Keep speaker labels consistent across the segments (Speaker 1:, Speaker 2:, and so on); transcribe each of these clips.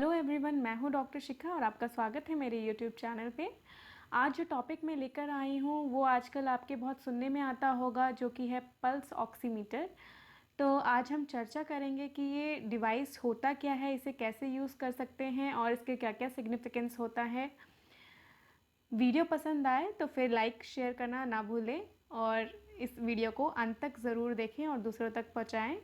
Speaker 1: Hello everyone, मैं हूं doctor शिखा और आपका स्वागत है मेरे यूट्यूब चैनल पे। आज जो टॉपिक मैं लेकर आई हूं वो आजकल आपके बहुत सुनने में आता होगा, जो कि है पल्स ऑक्सीमीटर। तो आज हम चर्चा करेंगे कि ये डिवाइस होता क्या है, इसे कैसे यूज़ कर सकते हैं और इसके क्या क्या सिग्निफिकेंस होता है। वीडियो पसंद आए तो फिर लाइक शेयर करना ना भूलें और इस वीडियो को अंत तक ज़रूर देखें और दूसरों तक पहुँचाएँ।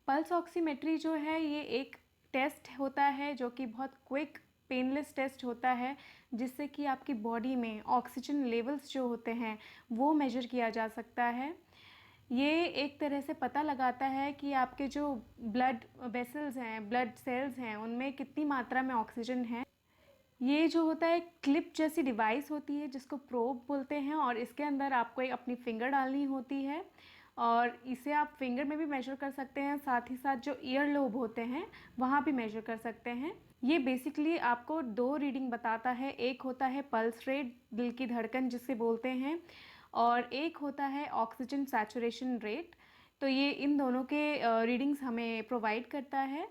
Speaker 1: पल्स ऑक्सीमेट्री जो है ये एक टेस्ट होता है जो कि बहुत क्विक पेनलेस टेस्ट होता है, जिससे कि आपकी बॉडी में ऑक्सीजन लेवल्स जो होते हैं वो मेजर किया जा सकता है। ये एक तरह से पता लगाता है कि आपके जो ब्लड वेसल्स हैं, ब्लड सेल्स हैं, उनमें कितनी मात्रा में ऑक्सीजन है। ये जो होता है क्लिप जैसी डिवाइस होती है जिसको प्रोब बोलते हैं, और इसके अंदर आपको एक अपनी फिंगर डालनी होती है और इसे आप फिंगर में भी मेजर कर सकते हैं, साथ ही साथ जो ईयर लोब होते हैं वहाँ भी मेजर कर सकते हैं। ये बेसिकली आपको दो रीडिंग बताता है, एक होता है पल्स रेट, दिल की धड़कन जिसे बोलते हैं, और एक होता है ऑक्सीजन सैचुरेशन रेट। तो ये इन दोनों के रीडिंग्स हमें प्रोवाइड करता है।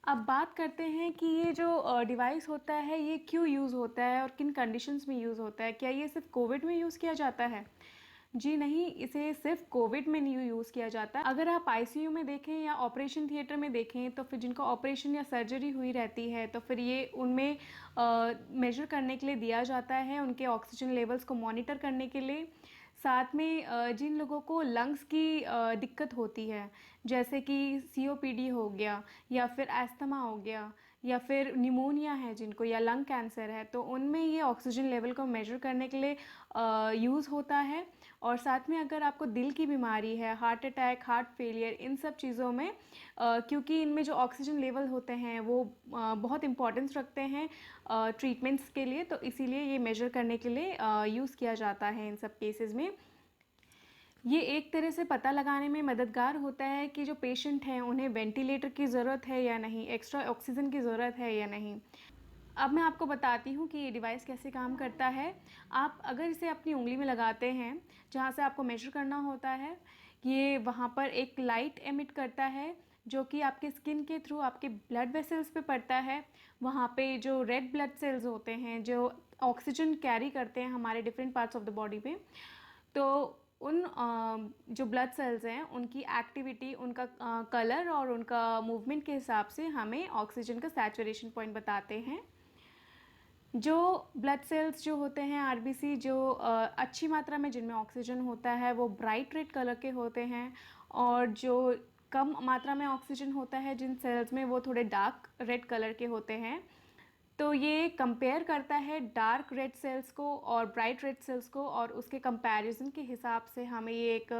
Speaker 1: अब बात करते हैं कि ये जो डिवाइस होता है ये क्यों यूज़ होता है और किन कंडीशंस में यूज़ होता है। क्या ये सिर्फ कोविड में यूज़ किया जाता है? जी नहीं, इसे सिर्फ कोविड में नहीं यूज़ किया जाता। अगर आप आईसीयू में देखें या ऑपरेशन थिएटर में देखें तो फिर जिनका ऑपरेशन या सर्जरी हुई रहती है तो फिर ये उनमें मेजर करने के लिए दिया जाता है, उनके ऑक्सीजन लेवल्स को मॉनिटर करने के लिए। साथ में जिन लोगों को लंग्स की दिक्कत होती है, जैसे कि सीओपीडी हो गया या फिर अस्थमा हो गया या फिर निमोनिया है जिनको, या लंग कैंसर है, तो उनमें ये ऑक्सीजन लेवल को मेजर करने के लिए यूज़ होता है। और साथ में अगर आपको दिल की बीमारी है, हार्ट अटैक, हार्ट फेलियर, इन सब चीज़ों में क्योंकि इनमें जो ऑक्सीजन लेवल होते हैं वो बहुत इंपॉर्टेंस रखते हैं ट्रीटमेंट्स के लिए, तो इसीलिए ये मेजर करने के लिए यूज़ किया जाता है इन सब केसेस में। ये एक तरह से पता लगाने में मददगार होता है कि जो पेशेंट हैं उन्हें वेंटिलेटर की ज़रूरत है या नहीं, एक्स्ट्रा ऑक्सीजन की ज़रूरत है या नहीं। अब मैं आपको बताती हूँ कि ये डिवाइस कैसे काम करता है। आप अगर इसे अपनी उंगली में लगाते हैं जहाँ से आपको मेजर करना होता है, ये वहाँ पर एक लाइट एमिट करता है जो कि आपके स्किन के थ्रू आपके ब्लड वेसल्स पे पड़ता है। वहाँ पे जो रेड ब्लड सेल्स होते हैं जो ऑक्सीजन कैरी करते हैं हमारे different parts of the body पे, तो उन जो ब्लड सेल्स हैं उनकी एक्टिविटी, उनका कलर और उनका मूवमेंट के हिसाब से हमें ऑक्सीजन का सैचुरेशन पॉइंट बताते हैं। जो ब्लड सेल्स जो होते हैं आरबीसी, जो अच्छी मात्रा में जिनमें ऑक्सीजन होता है वो ब्राइट रेड कलर के होते हैं, और जो कम मात्रा में ऑक्सीजन होता है जिन सेल्स में वो थोड़े डार्क रेड कलर के होते हैं। तो ये कंपेयर करता है डार्क रेड सेल्स को और ब्राइट रेड सेल्स को, और उसके कंपैरिजन के हिसाब से हमें ये एक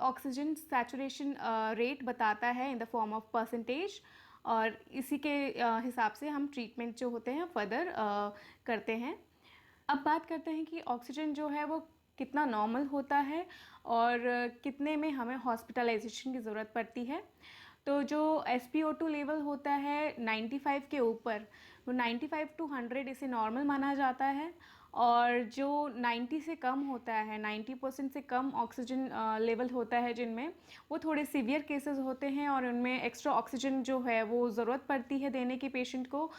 Speaker 1: ऑक्सीजन सैचुरेशन रेट बताता है in the form of percentage, और इसी के हिसाब से हम ट्रीटमेंट जो होते हैं फर्दर करते हैं। अब बात करते हैं कि ऑक्सीजन जो है वो कितना नॉर्मल होता है और कितने में हमें हॉस्पिटलाइजेशन की ज़रूरत पड़ती है। तो जो SpO2 लेवल होता है 95 के ऊपर, वो 95 टू 100 इसे नॉर्मल माना जाता है, और जो 90 से कम होता है, 90% से कम ऑक्सीजन लेवल होता है जिनमें, वो थोड़े सीवियर केसेस होते हैं और उनमें एक्स्ट्रा ऑक्सीजन जो है वो ज़रूरत पड़ती है देने की पेशेंट को।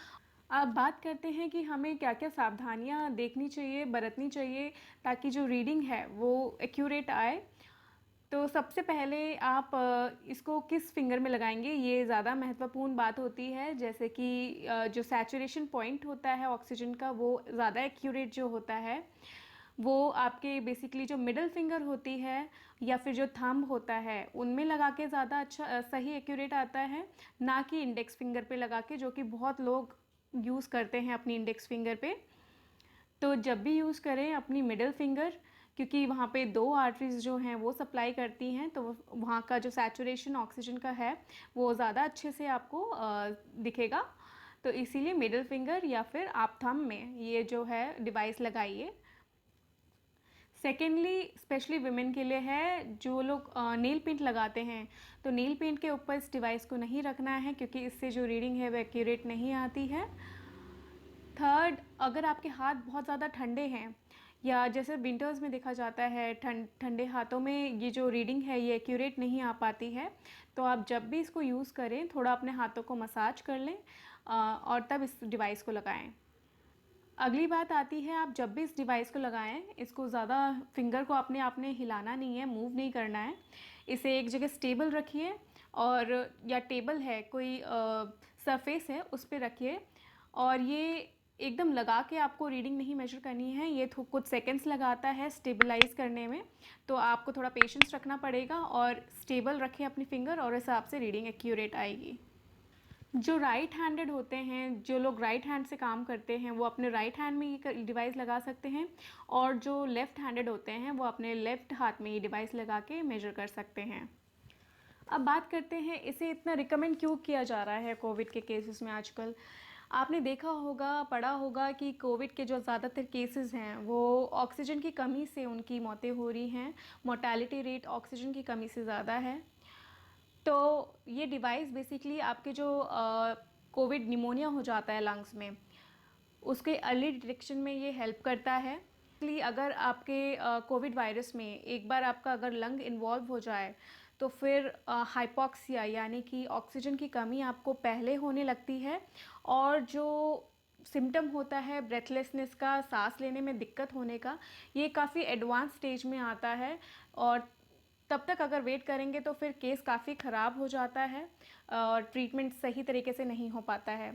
Speaker 1: अब बात करते हैं कि हमें क्या क्या सावधानियां देखनी चाहिए, बरतनी चाहिए ताकि जो रीडिंग है वो एक्यूरेट आए। तो सबसे पहले आप इसको किस फिंगर में लगाएंगे ये ज़्यादा महत्वपूर्ण बात होती है। जैसे कि जो सैचुरेशन पॉइंट होता है ऑक्सीजन का वो ज़्यादा एक्यूरेट जो होता है वो आपके बेसिकली जो मिडिल फिंगर होती है या फिर जो थंब होता है उनमें लगा के ज़्यादा अच्छा सही एक्यूरेट आता है, ना कि इंडेक्स फिंगर पे लगा के, जो कि बहुत लोग यूज़ करते हैं अपनी इंडेक्स फिंगर पे। तो जब भी यूज़ करें अपनी मिडिल फिंगर, क्योंकि वहाँ पे दो आर्टरीज जो हैं वो सप्लाई करती हैं, तो वहाँ का जो सैचुरेशन ऑक्सीजन का है वो ज़्यादा अच्छे से आपको दिखेगा। तो इसीलिए मिडिल फिंगर या फिर आप थंब में ये जो है डिवाइस लगाइए। सेकेंडली स्पेशली विमेन के लिए है, जो लोग नेल पेंट लगाते हैं तो नेल पेंट के ऊपर इस डिवाइस को नहीं रखना है, क्योंकि इससे जो रीडिंग है वो एक्यूरेट नहीं आती है। थर्ड, अगर आपके हाथ बहुत ज़्यादा ठंडे हैं या जैसे विंटर्स में देखा जाता है ठंडे हाथों में ये जो रीडिंग है ये एक्यूरेट नहीं आ पाती है। तो आप जब भी इसको यूज़ करें थोड़ा अपने हाथों को मसाज कर लें और तब इस डिवाइस को लगाएं। अगली बात आती है, आप जब भी इस डिवाइस को लगाएं इसको ज़्यादा फिंगर को आपने हिलाना नहीं है, मूव नहीं करना है। इसे एक जगह स्टेबल रखिए और या टेबल है कोई सरफेस है उस पर रखिए और ये एकदम लगा के आपको रीडिंग नहीं मेजर करनी है, ये कुछ सेकंड्स लगाता है स्टेबलाइज करने में। तो आपको थोड़ा पेशेंस रखना पड़ेगा और स्टेबल रखें अपनी फिंगर और इस हिसाब से रीडिंग एक्यूरेट आएगी। जो राइट हैंडेड होते हैं, जो लोग राइट हैंड से काम करते हैं वो अपने राइट हैंड में ये डिवाइस लगा सकते हैं और जो लेफ़्ट हैंडेड होते हैं वो अपने लेफ़्ट हाथ में ये डिवाइस लगा के मेजर कर सकते हैं। अब बात करते हैं इसे इतना रिकमेंड क्यों किया जा रहा है कोविड के केसेस में आजकल। आपने देखा होगा, पढ़ा होगा कि कोविड के जो ज़्यादातर केसेस हैं वो ऑक्सीजन की कमी से उनकी मौतें हो रही हैं। मोर्टेलिटी रेट ऑक्सीजन की कमी से ज़्यादा है। तो ये डिवाइस बेसिकली आपके जो कोविड निमोनिया हो जाता है लंग्स में, उसके अर्ली डिटेक्शन में ये हेल्प करता है। इसलिए अगर आपके कोविड वायरस में एक बार आपका अगर लंग इन्वॉल्व हो जाए तो फिर हाइपॉक्सिया यानी कि ऑक्सीजन की कमी आपको पहले होने लगती है और जो सिम्टम होता है ब्रेथलेसनेस का, सांस लेने में दिक्कत होने का, ये काफ़ी एडवांस स्टेज में आता है और तब तक अगर वेट करेंगे तो फिर केस काफ़ी ख़राब हो जाता है और ट्रीटमेंट सही तरीके से नहीं हो पाता है।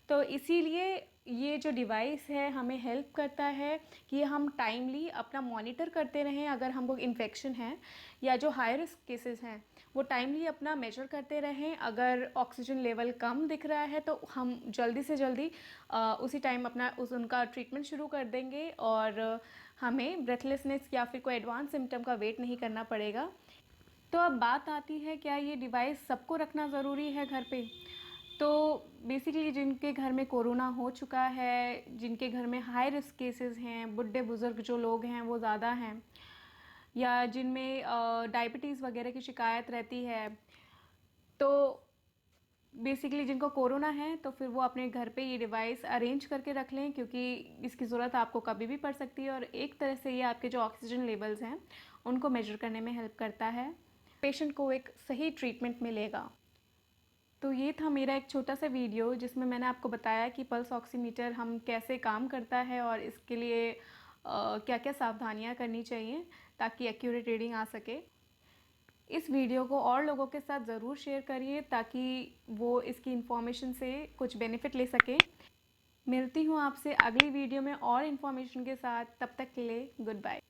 Speaker 1: तो इसीलिए ये जो डिवाइस है हमें हेल्प करता है कि हम टाइमली अपना मॉनिटर करते रहें। अगर हमको इन्फेक्शन है या जो हाई रिस्क केसेस हैं वो टाइमली अपना मेजर करते रहें। अगर ऑक्सीजन लेवल कम दिख रहा है तो हम जल्दी से जल्दी उसी टाइम अपना उनका ट्रीटमेंट शुरू कर देंगे और हमें ब्रेथलेसनेस या फिर कोई एडवांस सिम्टम का वेट नहीं करना पड़ेगा। तो अब बात आती है, क्या ये डिवाइस सबको रखना ज़रूरी है घर पे? तो बेसिकली जिनके घर में कोरोना हो चुका है, जिनके घर में हाई रिस्क केसेस हैं, बुढ़े बुज़ुर्ग जो लोग हैं वो ज़्यादा हैं, या जिनमें डायबिटीज़ वगैरह की शिकायत रहती है, तो बेसिकली जिनको कोरोना है तो फिर वो अपने घर पे ये डिवाइस अरेंज करके रख लें क्योंकि इसकी ज़रूरत आपको कभी भी पड़ सकती है और एक तरह से ये आपके जो ऑक्सीजन लेवल्स हैं उनको मेजर करने में हेल्प करता है। पेशेंट को एक सही ट्रीटमेंट मिलेगा। तो ये था मेरा एक छोटा सा वीडियो जिसमें मैंने आपको बताया कि पल्स ऑक्सीमीटर हम कैसे काम करता है और इसके लिए क्या क्या सावधानियां करनी चाहिए ताकि एक्यूरेट रीडिंग आ सके। इस वीडियो को और लोगों के साथ ज़रूर शेयर करिए ताकि वो इसकी इन्फॉर्मेशन से कुछ बेनिफिट ले सकें। मिलती हूँ आपसे अगली वीडियो में और इन्फॉर्मेशन के साथ। तब तक के लिए goodbye.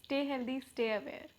Speaker 1: Stay healthy, stay aware.